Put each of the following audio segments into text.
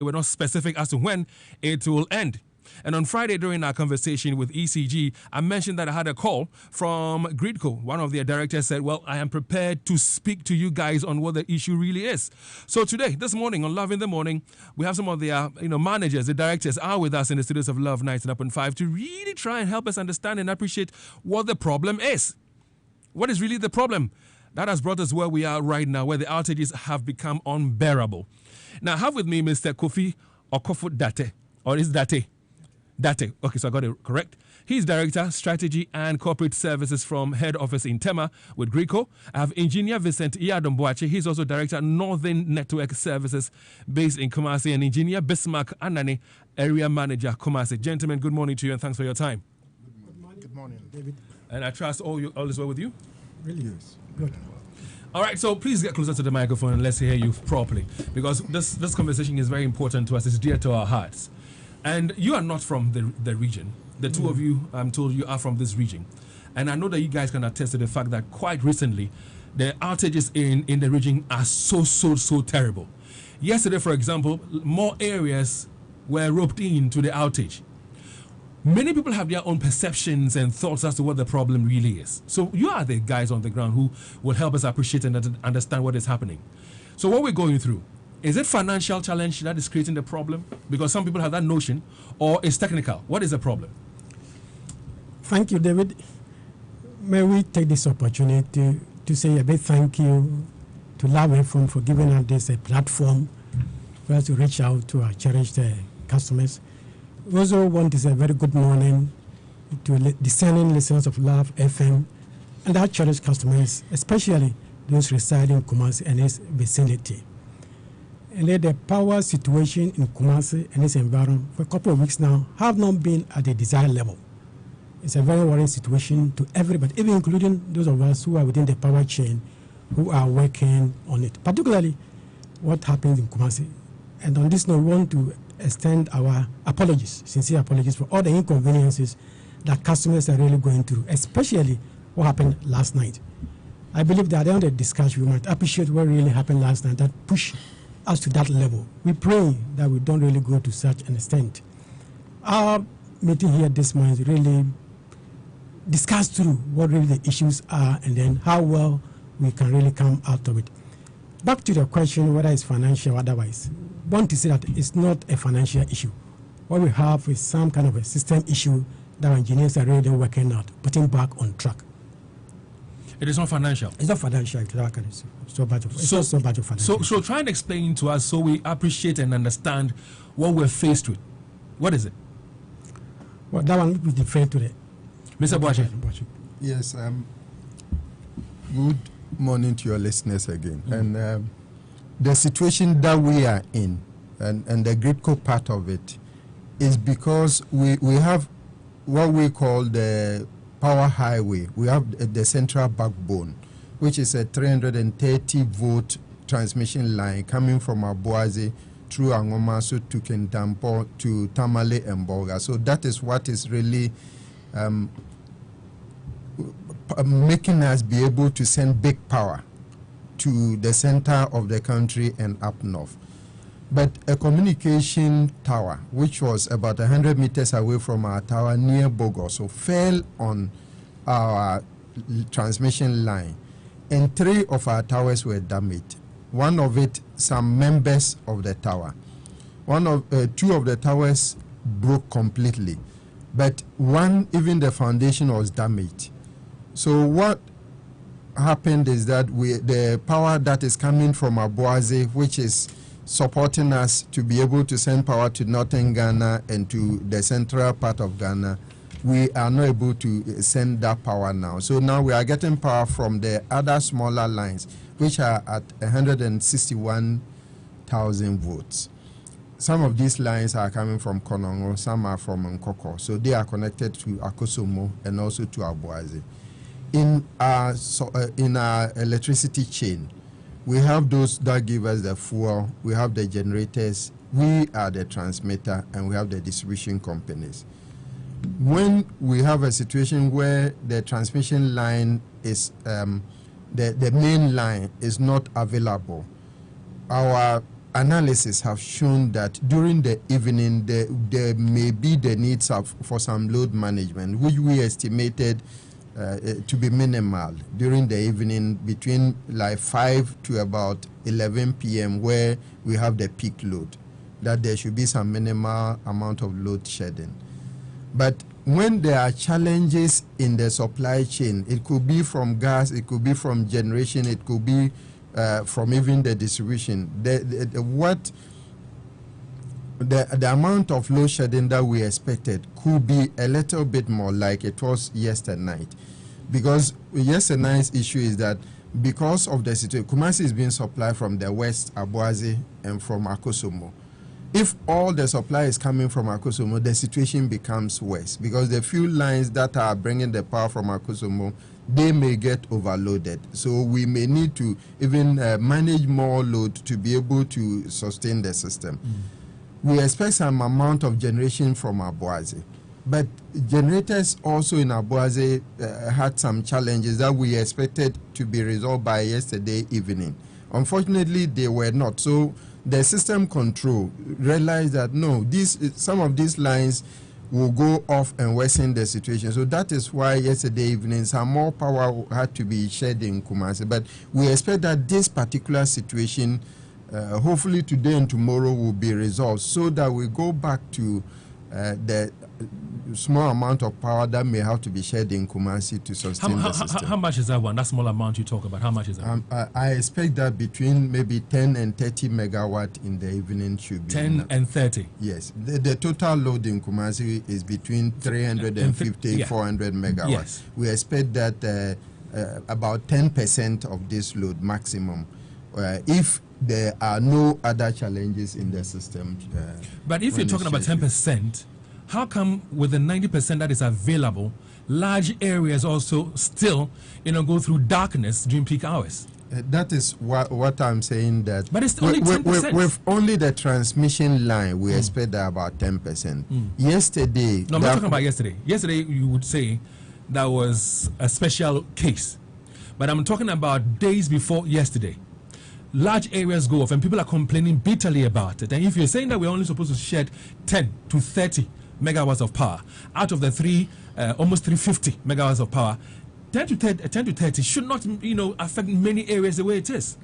were not specific as to when it will end. And on Friday, during our conversation with ECG, I mentioned that I had a call from Gridco. One of their directors said, well, I am prepared to speak to you guys on what the issue really is. So today, this morning, on Love in the Morning, we have some of their managers, the directors are with us in the studios of Love 99.5 to really try and help us understand and appreciate what the problem is. What is really the problem? That has brought us where we are right now, where the outages have become unbearable. Now, I have with me Mr. Kofi Akuetteh, or is Date? Date. Okay, so I got it correct. He's Director, Strategy and Corporate Services from Head Office in Tema with Gridco. I have Engineer Vincent Iyadomboache. He's also Director, Northern Network Services based in Kumasi, and Engineer Bismarck Anani, Area Manager, Kumasi. Gentlemen, good morning to you and thanks for your time. Good morning, David. And I trust all is well with you? Really is. Good. All right, so please get closer to the microphone and let's hear you properly, because this conversation is very important to us. It's dear to our hearts. And you are not from the region. The two of you, I'm told you, are from this region. And I know that you guys can attest to the fact that quite recently, the outages in the region are so terrible. Yesterday, for example, more areas were roped into the outage. Many people have their own perceptions and thoughts as to what the problem really is. So you are the guys on the ground who will help us appreciate and understand what is happening. So what we're going through, is it financial challenge that is creating the problem? Because some people have that notion, or it's technical. What is the problem? Thank you, David. May we take this opportunity to say a big thank you to Love FM for giving us this platform for us to reach out to our cherished customers. We also want to say a very good morning to discerning listeners of Love FM and our cherished customers, especially those residing in Kumasi and its vicinity. And the power situation in Kumasi and its environment for a couple of weeks now have not been at the desired level. It's a very worrying situation to everybody, even including those of us who are within the power chain, who are working on it, particularly what happens in Kumasi. And on this note, we want to extend our apologies, sincere apologies for all the inconveniences that customers are really going through, especially what happened last night. I believe that at the end of the discussion, we might appreciate what really happened last night, that push us to that level. We pray that we don't really go to such an extent. Our meeting here this morning is really discuss through what really the issues are and then how well we can really come out of it. Back to the question whether it's financial or otherwise, I want to say that it's not a financial issue. What we have is some kind of a system issue that our engineers are really working out, putting back on track. It is not financial. It's not financial. It's so bad of financial. So try and explain to us so we appreciate and understand what we're faced with. What is it? Well, that one we defer to the Mr. Boache. Yes. Good morning to your listeners again. And the situation that we are in, and the Gridco part of it, is because we have what we call the power highway. We have the central backbone, which is a 330-volt transmission line coming from Aboise through Angomaso to Kintampo to Tamale and Bolga. So that is what is really making us be able to send big power to the center of the country and up north. But a communication tower, which was about 100 meters away from our tower near Bogoso, fell on our transmission line, and 3 of our towers were damaged. One of it, some members of the tower. 2 of the towers broke completely, but one, even the foundation was damaged. So what happened is that the power that is coming from Aboise, which is supporting us to be able to send power to northern Ghana and to the central part of Ghana, we are not able to send that power now. So now we are getting power from the other smaller lines, which are at 161,000 volts. Some of these lines are coming from Konongo, some are from Nkoko. So they are connected to Akosomo and also to Aboise. In our electricity chain, we have those that give us the fuel, we have the generators, we are the transmitter, and we have the distribution companies. When we have a situation where the transmission line is, the main line is not available, our analysis have shown that during the evening there may be the needs for some load management, which we estimated to be minimal during the evening between like 5 to about 11 p.m. where we have the peak load, that there should be some minimal amount of load shedding. But when there are challenges in the supply chain, it could be from gas, it could be from generation, it could be from even the distribution. The amount of load shedding that we expected could be a little bit more like it was yesterday night. Because yesterday night's issue is that because of the situation, Kumasi is being supplied from the west, Abuazi, and from Akosombo. If all the supply is coming from Akosombo, the situation becomes worse because the few lines that are bringing the power from Akosombo, they may get overloaded. So we may need to even manage more load to be able to sustain the system. We expect some amount of generation from Abuazi. But generators also in Abuazi had some challenges that we expected to be resolved by yesterday evening. Unfortunately, they were not. So the system control realized that no, some of these lines will go off and worsen the situation. So that is why yesterday evening some more power had to be shed in Kumasi. But we expect that this particular situation, hopefully today and tomorrow, will be resolved so that we go back to the small amount of power that may have to be shared in Kumasi to sustain the system. How much is that one? That small amount you talk about, how much is that? I expect that between maybe 10 and 30 megawatt in the evening should be 10 enough. and 30? Yes. The total load in Kumasi is between 350, 400 megawatts. Yes. We expect that about 10% of this load maximum, if there are no other challenges in the system. But if you're talking about 10%, how come with the 90% that is available, large areas also still, go through darkness during peak hours? That is what I'm saying. That, but it's only 10%. With only the transmission line, we expect that about 10%. Yesterday, no, I'm not talking about yesterday. Yesterday, you would say that was a special case, but I'm talking about days before yesterday. Large areas go off and people are complaining bitterly about it. And if you're saying that we're only supposed to shed 10 to 30 megawatts of power out of the almost 350 megawatts of power, 10 to 30 should not, affect many areas the way it is.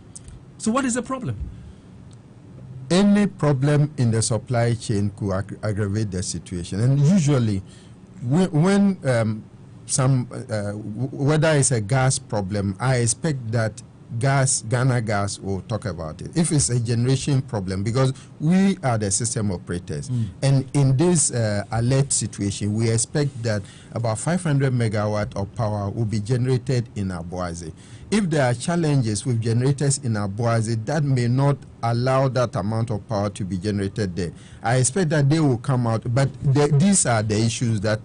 So what is the problem? Any problem in the supply chain could aggravate the situation. And usually, when whether it's a gas problem, I expect that Ghana Gas will talk about it. If it's a generation problem, because we are the system operators, and in this alert situation, we expect that about 500 megawatt of power will be generated in Abuazi. If there are challenges with generators in Abuazi that may not allow that amount of power to be generated there, I expect that they will come out. But these are the issues that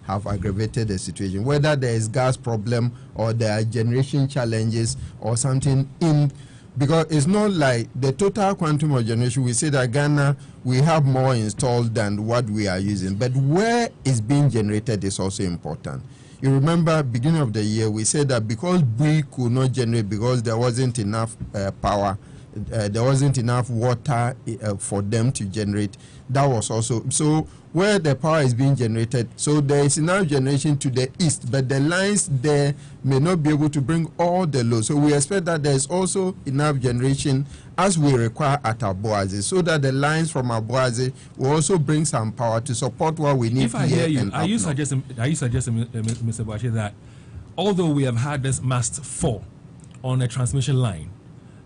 have aggravated the situation. Whether there is gas problem or there are generation challenges or something because it's not like the total quantum of generation. We say that Ghana, we have more installed than what we are using, but where it's being generated is also important. You remember, beginning of the year, we said that because we could not generate because there wasn't enough power, there wasn't enough water for them to generate. That was also so where the power is being generated. So there is enough generation to the east, but the lines there may not be able to bring all the load. So we expect that there is also enough generation as we require at Abuazi, so that the lines from Abuazi will also bring some power to support what we need. If I hear you, are you suggesting, Mr. Boache, that although we have had this mast fall on a transmission line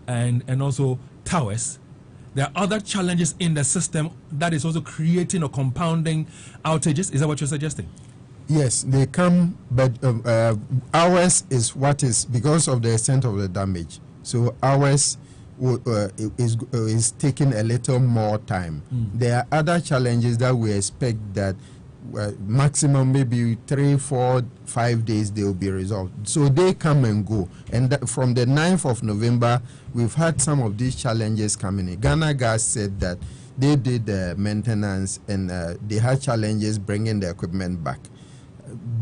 and also towers, there are other challenges in the system that is also creating or compounding outages? Is that what you're suggesting? Yes, they come, but ours is what is because of the extent of the damage. So ours is taking a little more time. There are other challenges that we expect that maximum maybe 3, 4, 5 days they will be resolved. So they come and go. And from the 9th of November, we've had some of these challenges coming in. Ghana Gas said that they did the maintenance and they had challenges bringing the equipment back.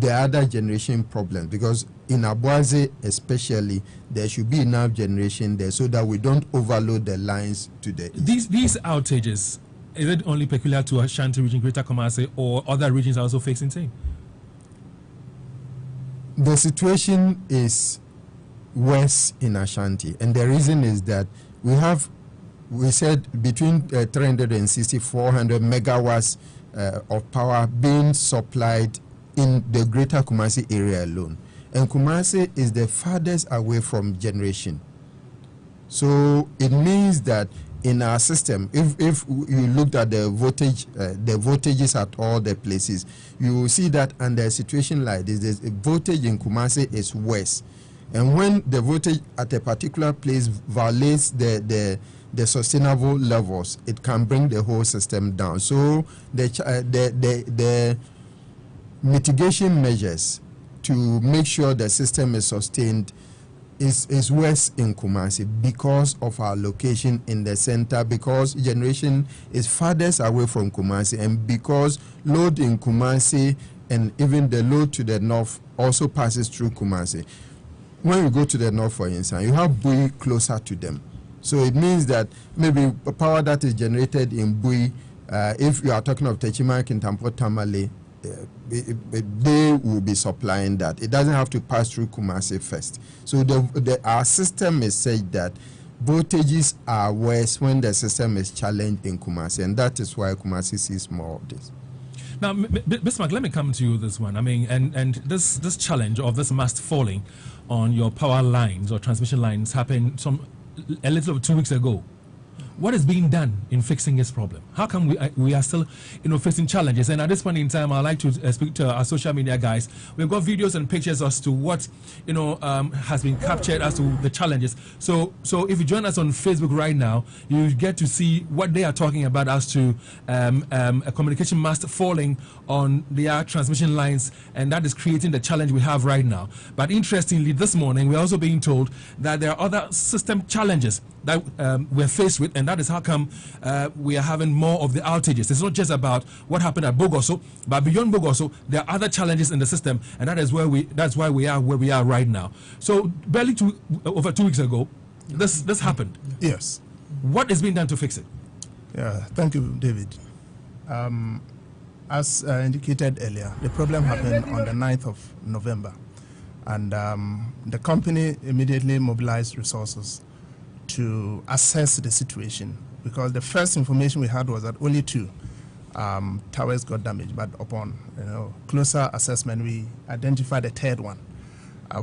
the other generation problems, because in Abuaze especially, there should be enough generation there so that we don't overload the lines to the east. These outages, is it only peculiar to Ashanti region, Greater Kumasi, or other regions are also facing same? The situation is worse in Ashanti, and the reason is that we said between 360 400 megawatts of power being supplied in the Greater Kumasi area alone, and Kumasi is the farthest away from generation. So it means that in our system, if you looked at the voltages at all the places, you will see that under a situation like this, the voltage in Kumasi is worse. And when the voltage at a particular place violates the sustainable levels, it can bring the whole system down. So the mitigation measures to make sure the system is sustained is worse in Kumasi because of our location in the center, because generation is farthest away from Kumasi, and because load in Kumasi and even the load to the north also passes through Kumasi. When you go to the north, for instance, you have Bui closer to them. So it means that maybe power that is generated in Bui, if you are talking of Techima, Kintampo, Tamale, they will be supplying that. It doesn't have to pass through Kumasi first. So our system is such that voltages are worse when the system is challenged in Kumasi, and that is why Kumasi sees more of this. Now, Bismarck, let me come to you this one. I mean, and this challenge of this mast falling on your power lines or transmission lines happened a little over 2 weeks ago. What is being done in fixing this problem? How come we are still, facing challenges? And at this point in time, I'd like to speak to our social media guys. We've got videos and pictures as to what, has been captured as to the challenges. So if you join us on Facebook right now, you get to see what they are talking about as to a communication mast falling on their transmission lines, and that is creating the challenge we have right now. But interestingly, this morning, we're also being told that there are other system challenges that we're faced with, and that is how come we are having more of the outages. It's not just about what happened at Bogoso, but beyond Bogoso, there are other challenges in the system, and that's why we are where we are right now. So barely over 2 weeks ago, this happened. Yes. What is being done to fix it? Yeah, thank you, David. As indicated earlier, the problem happened on the 9th of November, and the company immediately mobilized resources to assess the situation, because the first information we had was that only 2 towers got damaged, but upon closer assessment, we identified a 3rd one.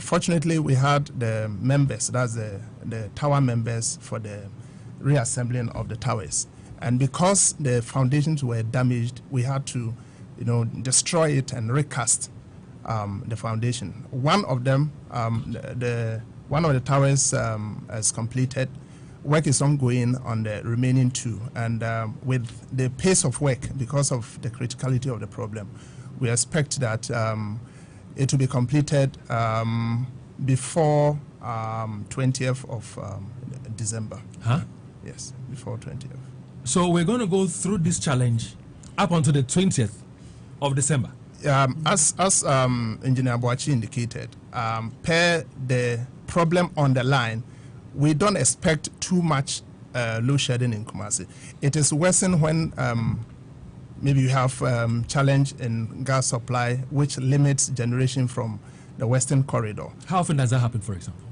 Fortunately, we had the members, that's the tower members, for the reassembling of the towers. And because the foundations were damaged, we had to, destroy it and recast the foundation. One of them, one of the towers is completed. Work is ongoing on the remaining 2, and with the pace of work, because of the criticality of the problem, we expect that it will be completed before 20th of December. Huh? Yes, before 20th. So we're going to go through this challenge up until the 20th of December. As Engineer Boachi indicated, per the problem on the line, we don't expect too much load shedding in Kumasi. It is worsened when maybe you have challenge in gas supply, which limits generation from the Western Corridor. How often does that happen, for example?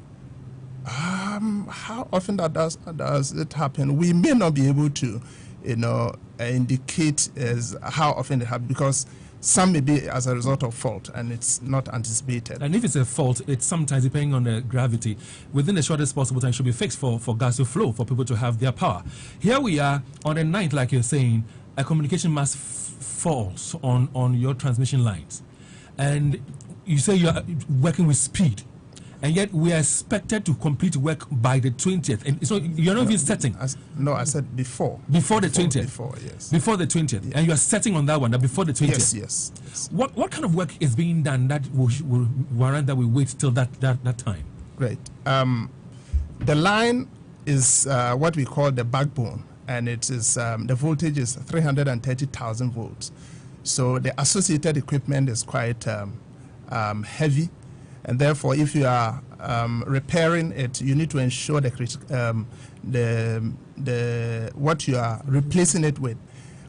How often does it happen? We may not be able to, indicate as how often it happens, because some may be as a result of fault and it's not anticipated. And if it's a fault, it's sometimes, depending on the gravity, within the shortest possible time, should be fixed for gas to flow, for people to have their power. Here we are on the 9th, like you're saying, a communication mast falls on your transmission lines. And you say you're working with speed. And yet we are expected to complete work by the 20th. And so you're not even setting. I said before. Before the 20th. Before, yes. Before the 20th. Yeah. And you are setting on that one, that before the 20th. Yes. What kind of work is being done that will warrant that we wait till that time? Great. The line is what we call the backbone, and it is the voltage is 330,000 volts. So the associated equipment is quite heavy, and therefore if you are repairing it, you need to ensure the what you are replacing it with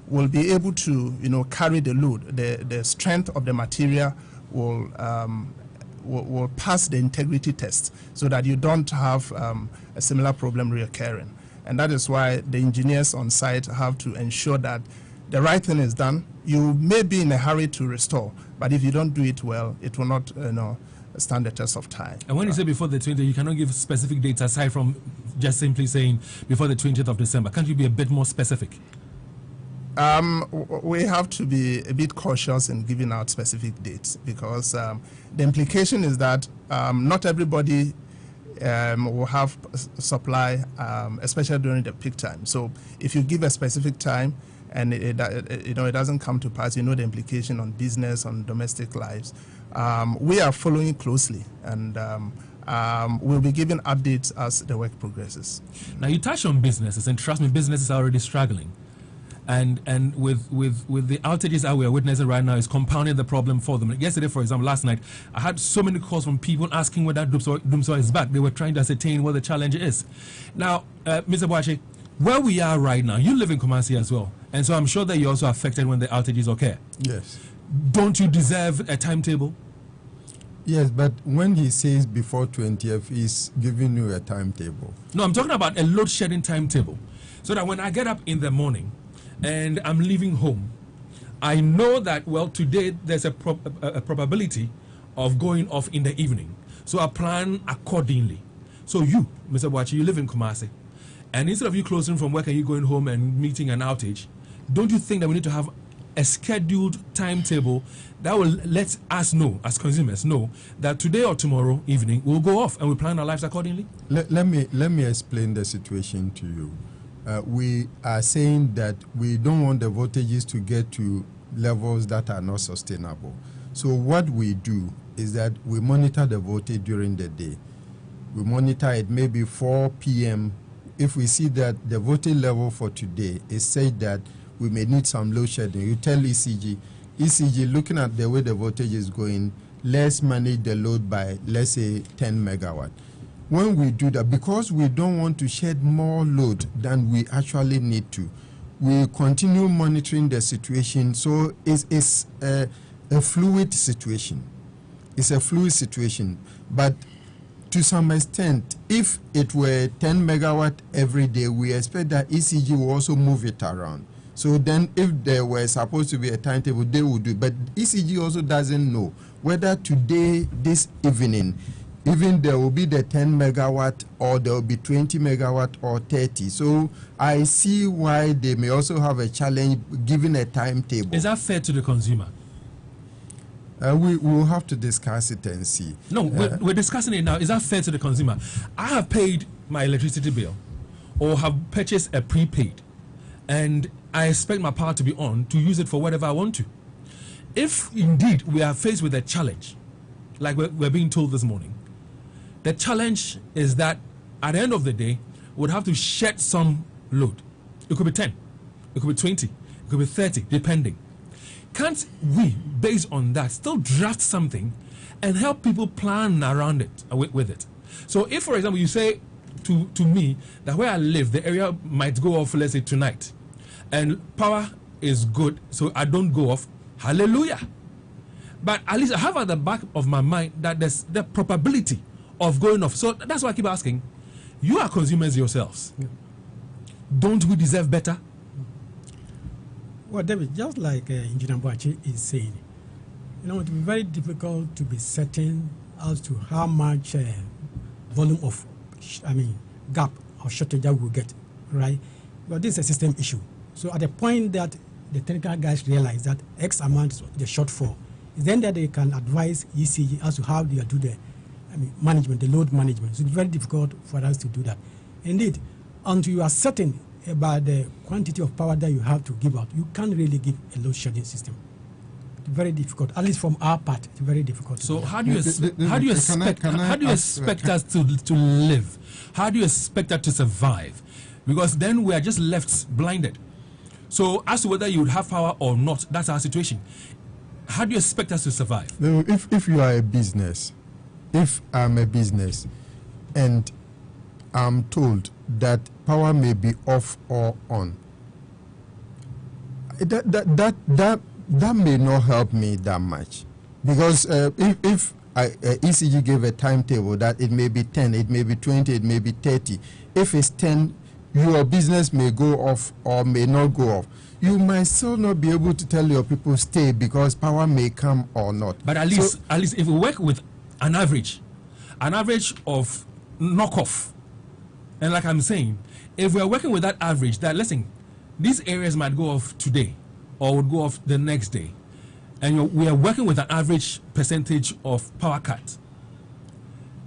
will be able to carry the load. The strength of the material will pass the integrity test, so that you don't have a similar problem reoccurring. And that is why the engineers on site have to ensure that the right thing is done. You may be in a hurry to restore, but if you don't do it well, it will not stand the test of time. And when you say before the 20th, you cannot give specific dates aside from just simply saying before the 20th of December. Can't you be a bit more specific? We have to be a bit cautious in giving out specific dates, because the implication is that not everybody will have supply, especially during the peak time. So if you give a specific time and it doesn't come to pass, the implication on business, on domestic lives. We are following closely, and we'll be giving updates as the work progresses. Now, you touched on businesses, and trust me, businesses are already struggling. And with the outages that we are witnessing right now is compounding the problem for them. Yesterday, for example, last night, I had so many calls from people asking whether Dumsor is back. They were trying to ascertain what the challenge is. Now, Mr. Boakye, where we are right now, you live in Kumasi as well, and so I'm sure that you're also affected when the outages occur. Yes. Don't you deserve a timetable? Yes, but when he says before 20th, he's giving you a timetable. No, I'm talking about a load shedding timetable, so that when I get up in the morning and I'm leaving home, I know that, well, today there's a probability of going off in the evening. So I plan accordingly. So you, Mr. Boakye, you live in Kumasi, and instead of you closing from work and you going home and meeting an outage, don't you think that we need to have a scheduled timetable that will let us know, as consumers know, that today or tomorrow evening we'll go off and we plan our lives accordingly? Let me explain the situation to you. We are saying that we don't want the voltages to get to levels that are not sustainable. So what we do is that we monitor the voltage during the day. We monitor it maybe 4 p.m. If we see that the voltage level for today is such that we may need some load shedding, you tell ECG, looking at the way the voltage is going, let's manage the load by, let's say, 10 megawatt. When we do that, because we don't want to shed more load than we actually need to, we continue monitoring the situation. So it's a fluid situation. It's a fluid situation. But to some extent, if it were 10 megawatt every day, we expect that ECG will also move it around. So then if there were supposed to be a timetable, they would do. But ECG also doesn't know whether today, this evening, even there will be the 10 megawatt or there will be 20 megawatt or 30. So I see why they may also have a challenge given a timetable. Is that fair to the consumer? We will have to discuss it and see. No, we're discussing it now. Is that fair to the consumer? I have paid my electricity bill or have purchased a prepaid, and I expect my power to be on to use it for whatever I want to. If indeed we are faced with a challenge, like we're being told this morning, the challenge is that at the end of the day, we'd have to shed some load. It could be 10, it could be 20, it could be 30, depending. Can't we, based on that, still draft something and help people plan around it, with it? So if, for example, you say to me that where I live, the area might go off, let's say, tonight, and power is good, so I don't go off, hallelujah. But at least I have at the back of my mind that there's the probability of going off. So that's why I keep asking, you are consumers yourselves. Don't we deserve better? Well, David, just like Engineer Boakye is saying, it will be very difficult to be certain as to how much volume of, gap or shortage that we'll get, right? But this is a system issue. So at the point that the technical guys realize that X amount is the shortfall, then that they can advise ECG as to how they do the management, the load management. So it's very difficult for us to do that. Indeed, until you are certain about the quantity of power that you have to give out, you can't really give a load shedding system. It's very difficult, at least from our part. It's very difficult. So how do you expect us to live? How do you expect us to survive? Because then we are just left blinded. So as to whether you would have power or not, that's our situation. How do you expect us to survive? No, if you are a business, if I'm a business, and I'm told that power may be off or on, that may not help me that much, because if ECG gave a timetable that it may be 10, it may be 20, it may be 30. If it's 10, your business may go off or may not go off. You might still not be able to tell your people stay because power may come or not. But at least if we work with an average of knockoff, and like I'm saying, if we are working with that average, that listen, these areas might go off today or would go off the next day, and we are working with an average percentage of power cut,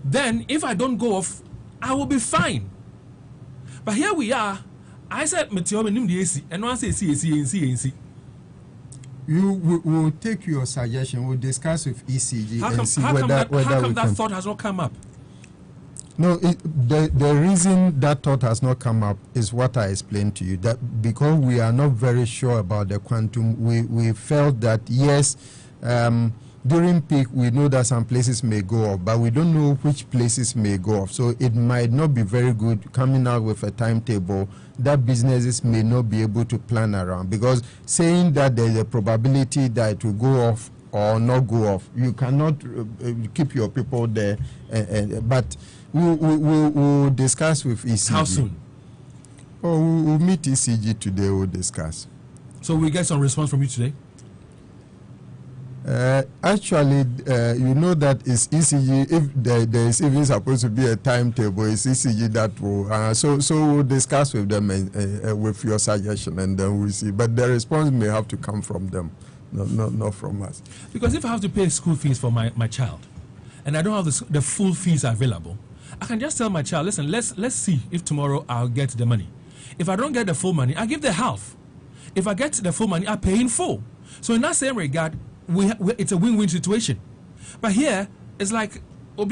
then if I don't go off, I will be fine. But here we are. I said, and one says, see. We will take your suggestion. We'll discuss with ECG and see whether that thought has not come up. No, the reason that thought has not come up is what I explained to you. That because we are not very sure about the quantum, we felt that yes, during peak we know that some places may go off, but we don't know which places may go off. So it might not be very good coming out with a timetable that businesses may not be able to plan around, because saying that there is a probability that it will go off or not go off, you cannot keep your people there. But we'll discuss with ECG. How soon? Oh, we'll meet ECG today. We'll discuss. So we get some response from you today? Actually, you know that it's ECG. If there is even supposed to be a timetable, it's ECG that will. So we'll discuss with them with your suggestion, and then we'll see. But the response may have to come from them, not from us. Because if I have to pay school fees for my child, and I don't have the full fees available, I can just tell my child, listen, let's see if tomorrow I'll get the money. If I don't get the full money, I give the half. If I get the full money, I pay in full. So in that same regard, it's a win-win situation. But here, it's like, and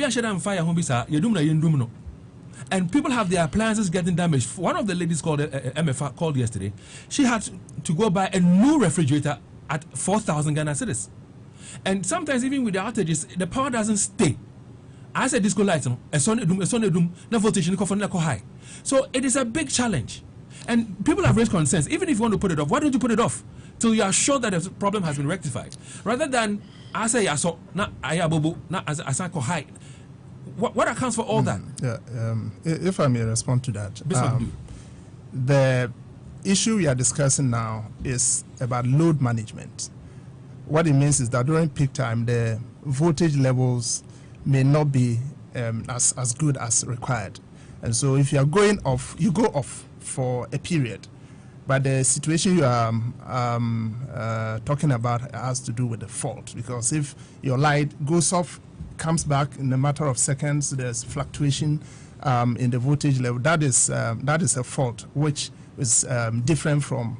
people have their appliances getting damaged. One of the ladies called MFA called yesterday. She had to go buy a new refrigerator at 4,000 Ghana cedis. And sometimes even with the outages, the power doesn't stay. I said disco lights, no voltage, no high. So it is a big challenge. And people have raised concerns. Even if you want to put it off, why don't you put it off till you are sure that the problem has been rectified? Rather than I say I saw na ayabobo na as I high. What accounts for all that? Yeah, if I may respond to that, the issue we are discussing now is about load management. What it means is that during peak time, the voltage levels may not be as good as required. And so if you are going off, you go off for a period. But the situation you are talking about has to do with the fault. Because if your light goes off, comes back in a matter of seconds, there's fluctuation in the voltage level. That is a fault, which is different from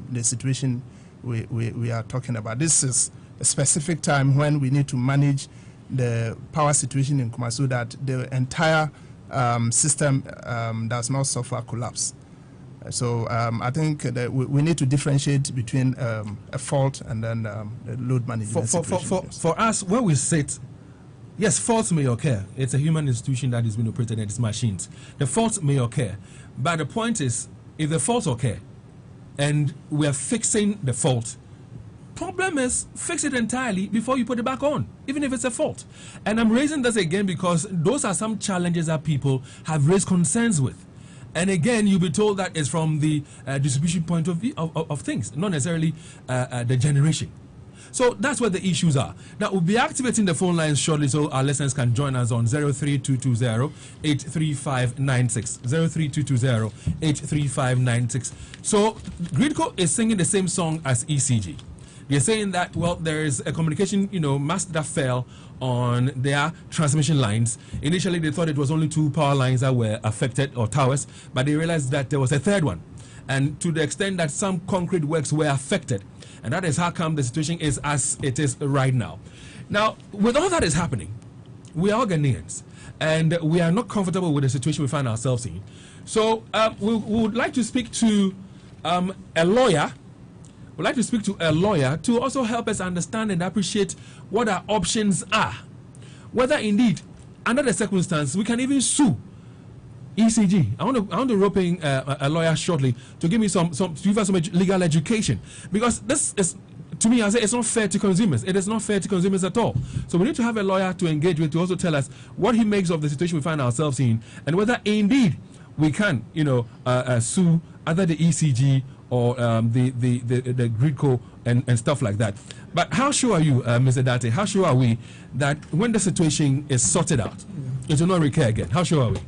the situation we are talking about. This is a specific time when we need to manage the power situation in Kumasi so that the entire system does not suffer collapse. So I think that we need to differentiate between a fault and then the load management situation. For us, where we sit, yes, faults may occur. It's a human institution that is being operated and it's machines. The faults may occur. But the point is, if the faults occur and we are fixing the fault, problem is fix it entirely before you put it back on, even if it's a fault. And I'm raising this again because those are some challenges that people have raised concerns with. And again, you'll be told that it's from the distribution point of view of things, not necessarily the generation. So that's where the issues are. Now, we'll be activating the phone lines shortly so our listeners can join us on 03220-83596. 03220-83596. So, Gridco is singing the same song as ECG. They're saying that, well, there is a communication, mast that fell on their transmission lines. Initially, they thought it was only 2 power lines that were affected, or towers, but they realized that there was a third one. And to the extent that some concrete works were affected. And that is how come the situation is as it is right now. Now, with all that is happening, we are all Ghanaians, and we are not comfortable with the situation we find ourselves in. So we would like to speak to a lawyer we'd like to speak to a lawyer to also help us understand and appreciate what our options are. Whether indeed, under the circumstance, we can even sue ECG. I want to rope in a lawyer shortly to give me to give us some legal education, because this is, to me, I say it's not fair to consumers. It is not fair to consumers at all. So we need to have a lawyer to engage with to also tell us what he makes of the situation we find ourselves in, and whether indeed we can, sue either the ECG or the Gridco and stuff like that. But how sure are you, Mr. Date? How sure are we that when the situation is sorted out, it will not recur again? How sure are we?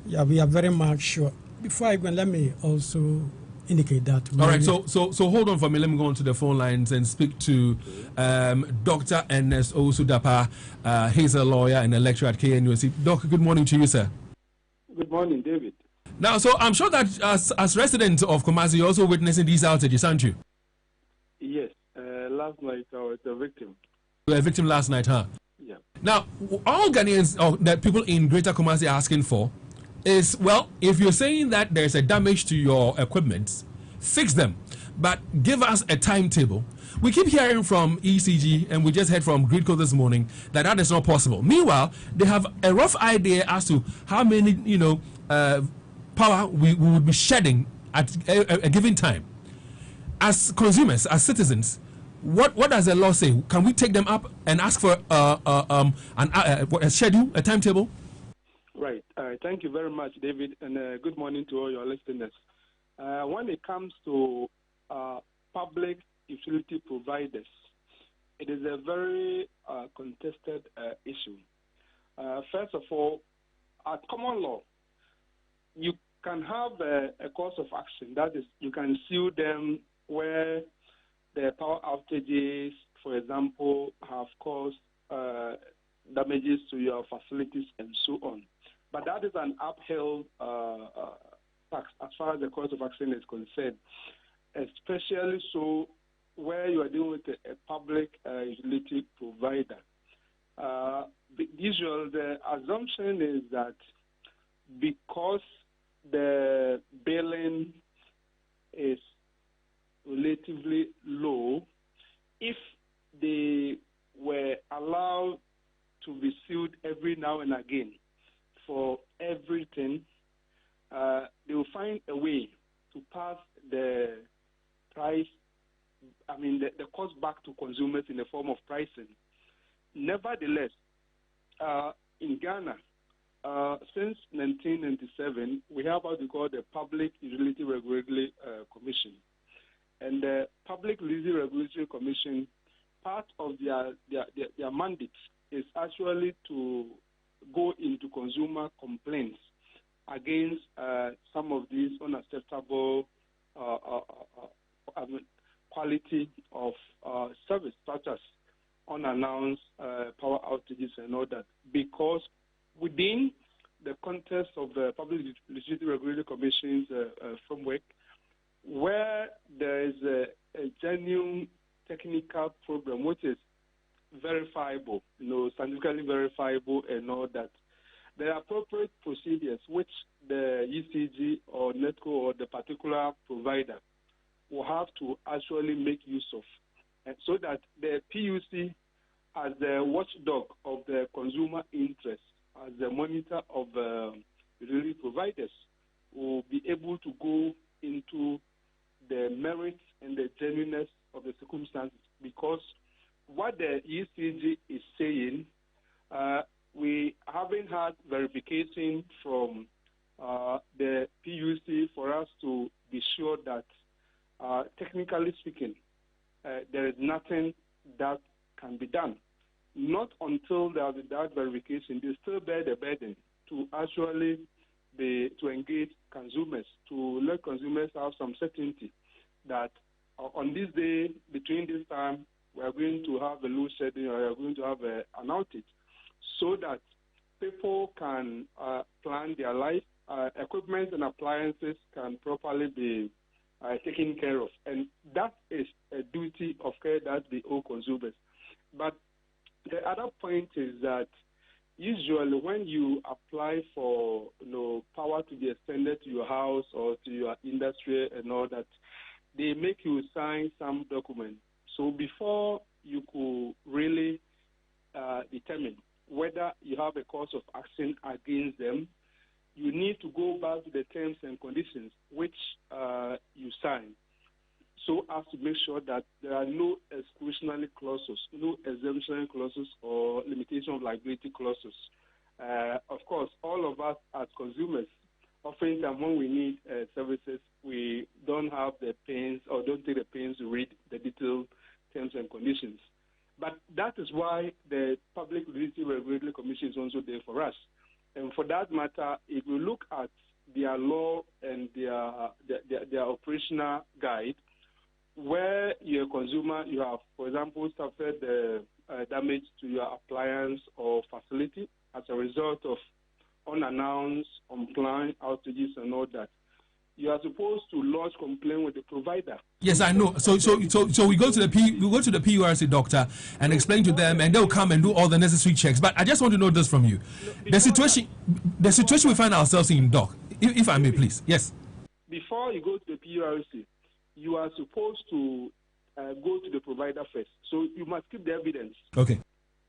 Yeah, we are very much sure. Before I go, let me also indicate that. All right, so hold on for me. Let me go on to the phone lines and speak to Dr. Ernest Owusu-Dapaah. He's a lawyer and a lecturer at KNUST. Doc, good morning to you, sir. Good morning, David. Now, so I'm sure that as residents of Kumasi, you're also witnessing these outages, aren't you? Yes. Last night I was a victim. You were a victim last night, huh? Yeah. Now, all Ghanaians, or the people in Greater Kumasi are asking for is, well, if you're saying that there's a damage to your equipment, fix them, but give us a timetable. We keep hearing from ECG, and we just heard from Gridco this morning, that is not possible. Meanwhile, they have a rough idea as to how many, power we would be shedding at a given time. As consumers, as citizens, what does the law say? Can we take them up and ask for a schedule, a timetable? Right. Thank you very much, David, and good morning to all your listeners. When it comes to public utility providers, it is a very contested issue. First of all, at common law, you can have a cause of action. That is, you can sue them where the power outages, for example, have caused damages to your facilities and so on. But that is an uphill task as far as the cause of action is concerned, especially so where you are dealing with a public utility provider. Usually, the assumption is that because the billing is relatively low, if they were allowed to be sued every now and again for everything, they will find a way to pass the price, the cost back to consumers in the form of pricing. Nevertheless, in Ghana, since 1997, we have what we call the Public Utility Regulatory Commission. And the Public Utility Regulatory Commission, part of their mandate is actually to go into consumer complaints against some of these unacceptable quality of service, such as unannounced power outages and all that, because within the context of the Public Utility Regulatory Commission's framework, where there is a genuine technical problem which is verifiable, scientifically verifiable and all that, there are appropriate procedures which the ECG or NETCO or the particular provider will have to actually make use of, and so that the PUC, as the watchdog of the consumer interest, as the monitor of utility providers, will be able to go into the merits and the genuineness of the circumstances. Because what the ECG is saying, we haven't had verification from the PUC for us to be sure that, technically speaking, there is nothing that can be done. Not until there is that verification, they still bear the burden to actually to engage consumers, to let consumers have some certainty that on this day, between this time, we are going to have a load shedding or we are going to have an outage, so that people can plan their life, equipment and appliances can properly be taken care of. And that is a duty of care that they owe consumers. But the other point is that usually when you apply for power to be extended to your house or to your industry and all that, they make you sign some document. So before you could really determine whether you have a cause of action against them, you need to go back to the terms and conditions which you sign, so as to make sure that there are no exclusionary clauses, no exemption clauses or limitation of liability clauses. Of course, all of us as consumers, often when we need services, we don't have the pains or don't take the pains to read the detailed terms and conditions. But that is why the Public Utility Regulatory Commission is also there for us. And for that matter, if you look at their law and their operational guide, where you're a consumer, you have, for example, suffered damage to your appliance or facility as a result of unannounced, unplanned outages and all that, you are supposed to lodge complaint with the provider. Yes, I know. So we go to the PURC doctor and explain to them, and they'll come and do all the necessary checks. But I just want to know this from you: the situation we find ourselves in, Doc. If I may, please. Yes. Before you go to the PURC, you are supposed to go to the provider first. So you must keep the evidence. Okay.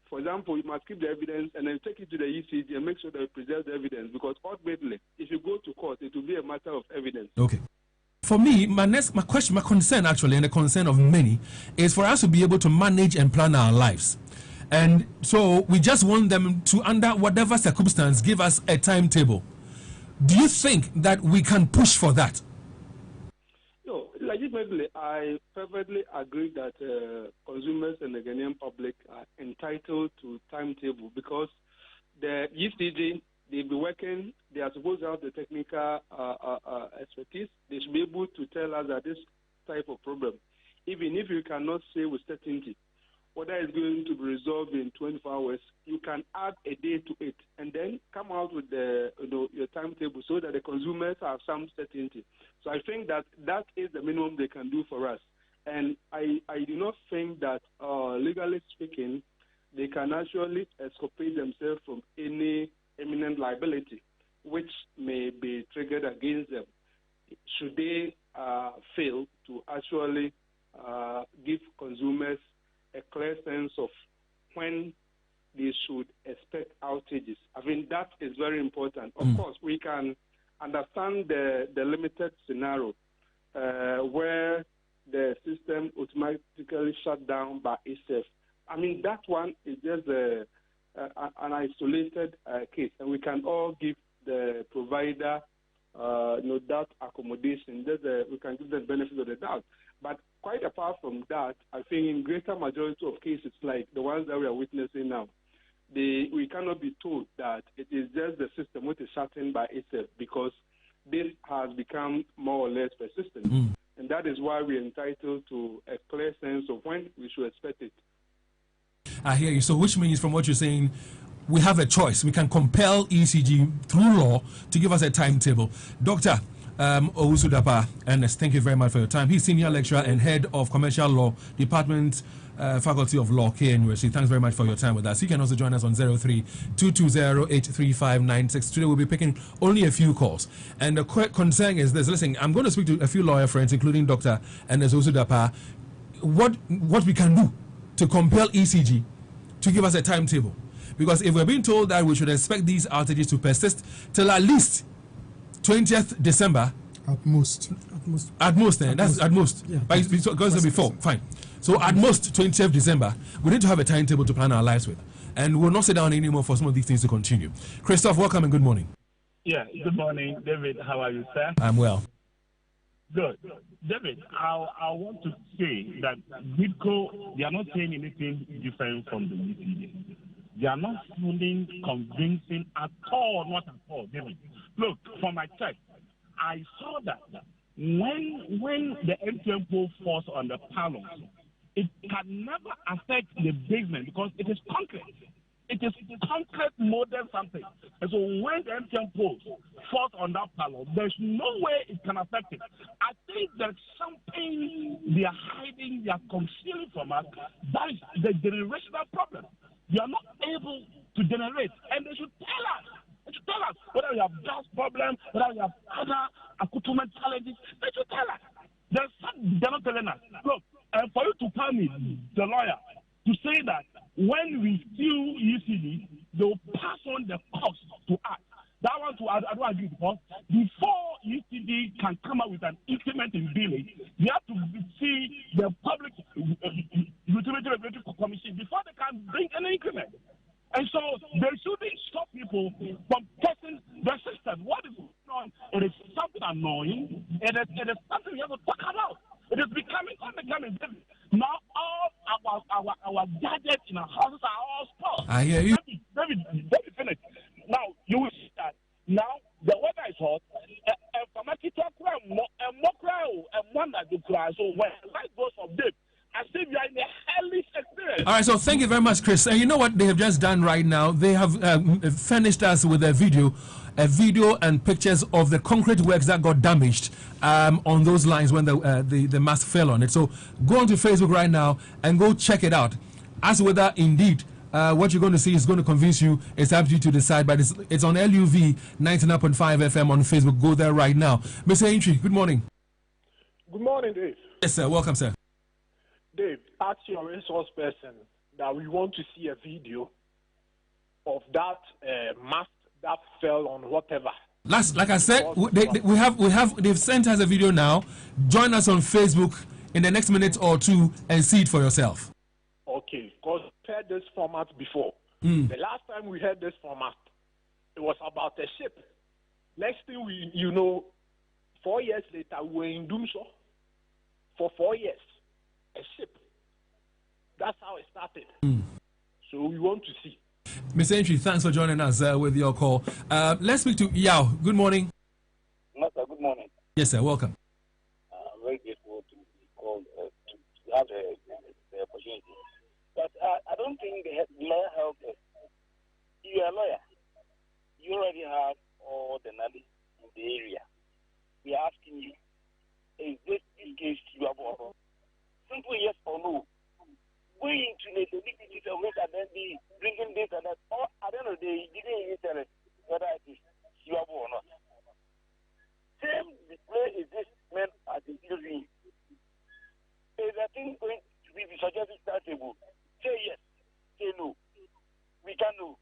For example, you must keep the evidence and then take it to the ECG and make sure that you preserve the evidence, because ultimately, if you go to court, it will be a matter of evidence. Okay. For me, my concern actually, and the concern of many, is for us to be able to manage and plan our lives. And so we just want them to, under whatever circumstance, give us a timetable. Do you think that we can push for that? No, legitimately, I perfectly agree that consumers and the Ghanaian public are entitled to timetable, because the ECG, they'll be working, they are supposed to have the technical expertise. They should be able to tell us that this type of problem, even if you cannot say with certainty whether it's going to be resolved in 24 hours, you can add a day to it and then come out with your timetable so that the consumers have some certainty. So I think that is the minimum they can do for us. And I do not think that, legally speaking, they can actually exculpate themselves from any imminent liability which may be triggered against them should they fail to actually give consumers a clear sense of when they should expect outages. I mean, that is very important. Of course, we can understand the limited scenario where the system automatically shut down by itself. I mean, that one is just an isolated case, and we can all give the provider that accommodation. We can give them the benefit of the doubt. But quite apart from that, I think in greater majority of cases like the ones that we are witnessing now, we cannot be told that it is just the system which is shutting by itself, because this has become more or less persistent. And that is why we are entitled to a clear sense of when we should expect it. I hear you. So which means, from what you're saying, we have a choice. We can compel ECG through law to give us a timetable. Dr. Owusu Dapaah, Ernest, thank you very much for your time. He's Senior Lecturer and Head of Commercial Law, Department, Faculty of Law, KNUST. Thanks very much for your time with us. You can also join us on 03-220-83596. Today we'll be picking only a few calls. And the concern is this. Listen, I'm going to speak to a few lawyer friends, including Dr. Ernest Owusu Dapaah, what we can do to compel ECG to give us a timetable. Because if we're being told that we should expect these outages to persist till at least 20th December. At most. At most, then. That's at most. Yeah. But it's because before. Fine. So at most 20th December, we need to have a timetable to plan our lives with. And we'll not sit down anymore for some of these things to continue. Christoph, welcome and good morning. Yeah, good morning, David. How are you, sir? I'm well. Good. David, I want to say that GRIDCO, they are not saying anything different from the ECD. They are not fully convincing at all, not at all, David. Look, for my check, I saw that when the MTN pole falls on the pylons, it can never affect the basement because it is concrete. It is concrete molded something. And so when the MTN pole falls on that pylon, there's no way it can affect it. I think there's something they are hiding, they are concealing from us. That is the generational problem. They are not able to generate, and they should tell us. They should tell us whether we have gas problem, whether we have other accoutrement challenges. They should tell us. They're not telling us. Look, for you to tell me, the lawyer, to say that when we sue UCD, they will pass on the cost to us. That one, I don't agree, because before UCD can come up with an increment in billing, we have to see the Public Utility Regulatory Commission before they can bring any increment. And so they shouldn't stop people from testing the system. What is going on? It is something annoying. It is something we have to talk about. It is becoming. Now all our gadgets in our houses are all spoiled. I hear you. David, finish. Now you will see that now the weather is hot. So when light goes from them, I say we are in a hellish experience. All right, so thank you very much, Chris. And you know what they have just done right now? They have furnished us with a video and pictures of the concrete works that got damaged on those lines when the mast fell on it. So go onto Facebook right now and go check it out. As whether indeed what you're going to see is going to convince you, it's up to you to decide. But it's on LUV 99.5 FM on Facebook. Go there right now. Mr. Entry, good morning. Good morning, Dave. Yes, sir. Welcome, sir. Dave, ask your resource person that we want to see a video of that mast that fell on whatever. Like I said, they've sent us a video now. Join us on Facebook in the next minute or two and see it for yourself. Okay, because we heard this format before. The last time we heard this format, it was about a ship. Next thing 4 years later, we were in Doomshaw for 4 years. A ship. That's how it started. So we want to see. Mr. Entry, thanks for joining us with your call. Let's speak to Yao. Good morning. Master, good morning. Yes, sir. Welcome. I'm very grateful to be called to have the opportunity. But I don't think the lawyer helped us. You are a lawyer. You already have all the knowledge in the area. We are asking you, is this case you have all? Simple yes or no. Going into the nitty-gritty of it and then be bringing this and that. Or at the end of the day, you didn't even tell us whether it is suable or not. Same display is this meant at the UV. Is a thing going to be suggested that table? Say yes, say no. We can do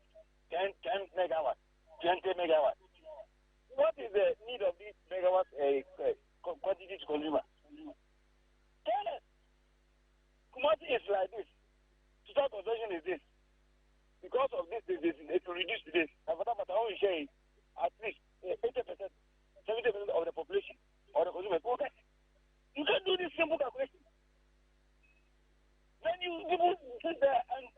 10 megawatts, 20 megawatts. What is the need of these megawatts quantity to consumer? Tell us. Commodity is like this. Total consumption is this. Because of this, it will reduce to this. And for that matter, I will share at least 80%, 70% of the population or the consumers. Okay. You can do this simple calculation. Then people sit there and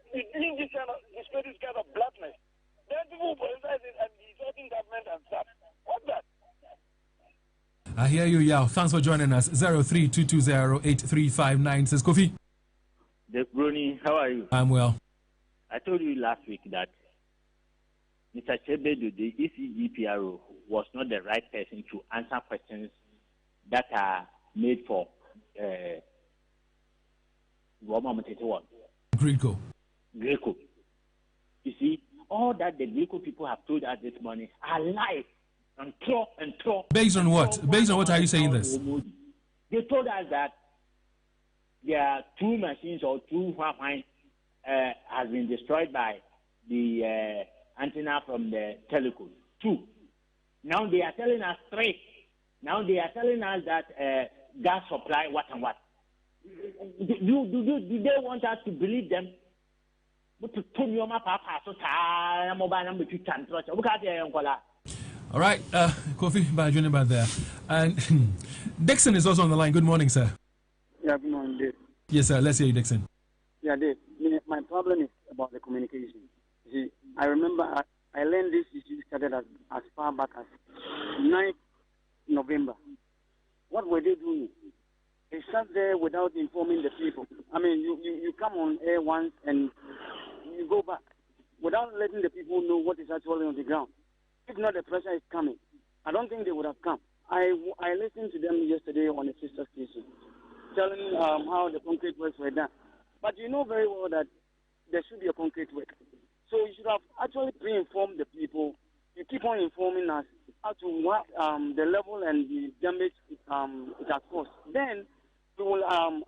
display this kind of blackness. Then people politicize it and insulting government and stuff. What's that? I hear you, Yao. Thanks for joining us. 03-220-8359 says Kofi. Bruni, how are you? I'm well. I told you last week that Mr. Chebedu, the ECG PRO, was not the right person to answer questions that are made for Greco. You see, all that the Greco people have told us this morning are lies and throw. Based on what? Based on what are you saying this? They told us that there are two machines or two wine has been destroyed by the antenna from the telecom. 2. Now they are telling us 3. Now they are telling us that gas supply what and what. Do they want us to believe them? All right, Kofi, by joining by there. And Dixon is also on the line. Good morning, sir. Yeah, good morning, Dave. Yes, sir. Let's hear you, Dixon. Yeah, Dave. My problem is about the communication. You see, I remember I learned this issue started as far back as 9th November. What were they doing? They sat there without informing the people. I mean, you come on air once and you go back without letting the people know what is actually on the ground. If not, the pressure is coming. I don't think they would have come. I listened to them yesterday on a sister station, telling how the concrete works were done. But you know very well that there should be a concrete work. So you should have actually pre-informed the people. You keep on informing us as to what the level and the damage it has caused. then we will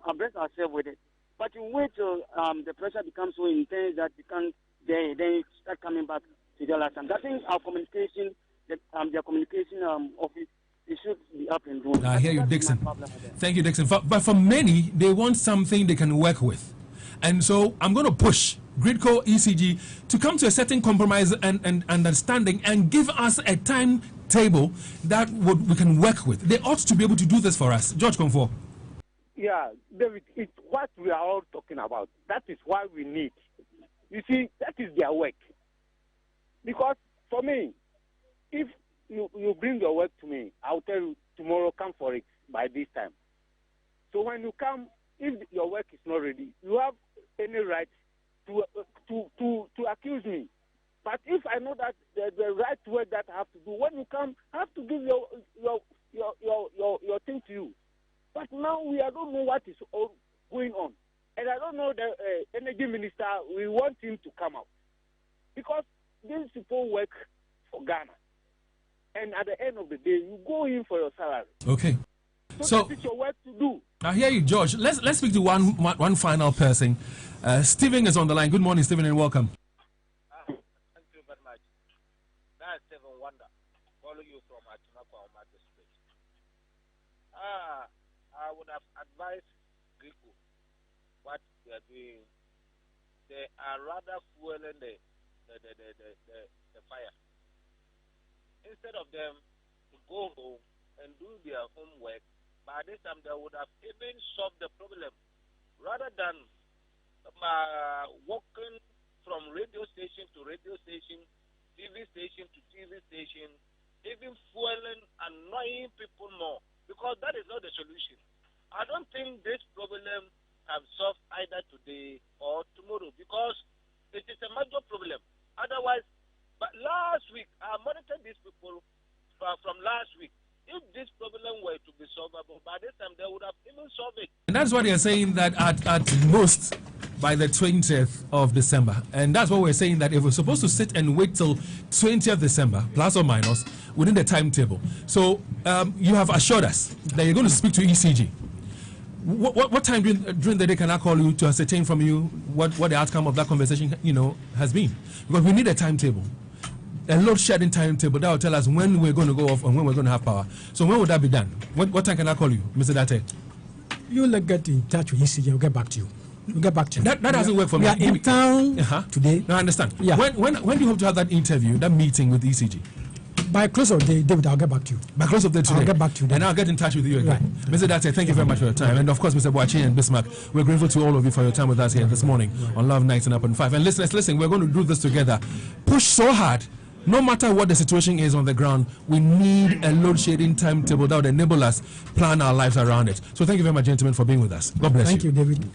abreast ourselves with it. But you wait till the pressure becomes so intense that you can't then you start coming back to the last time. I think our communication, their communication office, it should be up and running. I hear you, Dixon. Thank you, Dixon. But for many, they want something they can work with. And so I'm going to push Gridco, ECG to come to a certain compromise and understanding and give us a timetable that we can work with. They ought to be able to do this for us. George Comfort. Yeah, David, it's what we are all talking about. That is why we need. You see, that is their work. Because for me, if you bring your work to me, I'll tell you tomorrow, come for it by this time. So when you come, if your work is not ready, you have any right to accuse me. But if I know that the right work that I have to do, when you come, I have to give your thing to you. But now I don't know what is going on. And I don't know the energy minister, we want him to come out. Because these people work for Ghana. And at the end of the day, you go in for your salary. Okay. So that is your work to do. I hear you, George. Let's speak to one final person. Stephen is on the line. Good morning, Stephen, and welcome. Thank you very much. That's Stephen Wonder. Follow you from Atunakwa District. I would have advised Griku what they are doing. They are rather fueling the fire. Instead of them to go home and do their homework, by this time they would have even solved the problem rather than walking from radio station to radio station, TV station to TV station, even fueling, annoying people more, because that is not the solution. I don't think this problem have solved either today or tomorrow, because it is a major problem. Otherwise, but last week, I monitored these people from last week. If this problem were to be solvable, by this time they would have even solved it. And that's what they're saying, that at most by the 20th of December. And that's what we're saying, that if we're supposed to sit and wait till 20th December, plus or minus, within the timetable. So you have assured us that you're going to speak to ECG. What time during the day can I call you to ascertain from you what the outcome of that conversation has been? Because we need a timetable. A load shedding timetable that will tell us when we're going to go off and when we're going to have power. So when would that be done? What time can I call you, Mr. Date? You'll get in touch with ECG. We'll get back to you. That doesn't work for me. We are in town today. No, I understand. Yeah. When do you hope to have that interview, that meeting with ECG? By close of day, David, I'll get back to you. By close of day today? I'll get back to you. And I'll get in touch with you again. Right. Mr. Date, thank you very much for your time. And of course, Mr. Boachi and Bismarck, we're grateful to all of you for your time with us here this morning on Love Nights and Up and 5. And listeners, listen, we're going to do this together. Push so hard. No matter what the situation is on the ground, we need a load shedding timetable that would enable us plan our lives around it. So thank you very much, gentlemen, for being with us. God bless you. Thank you, David.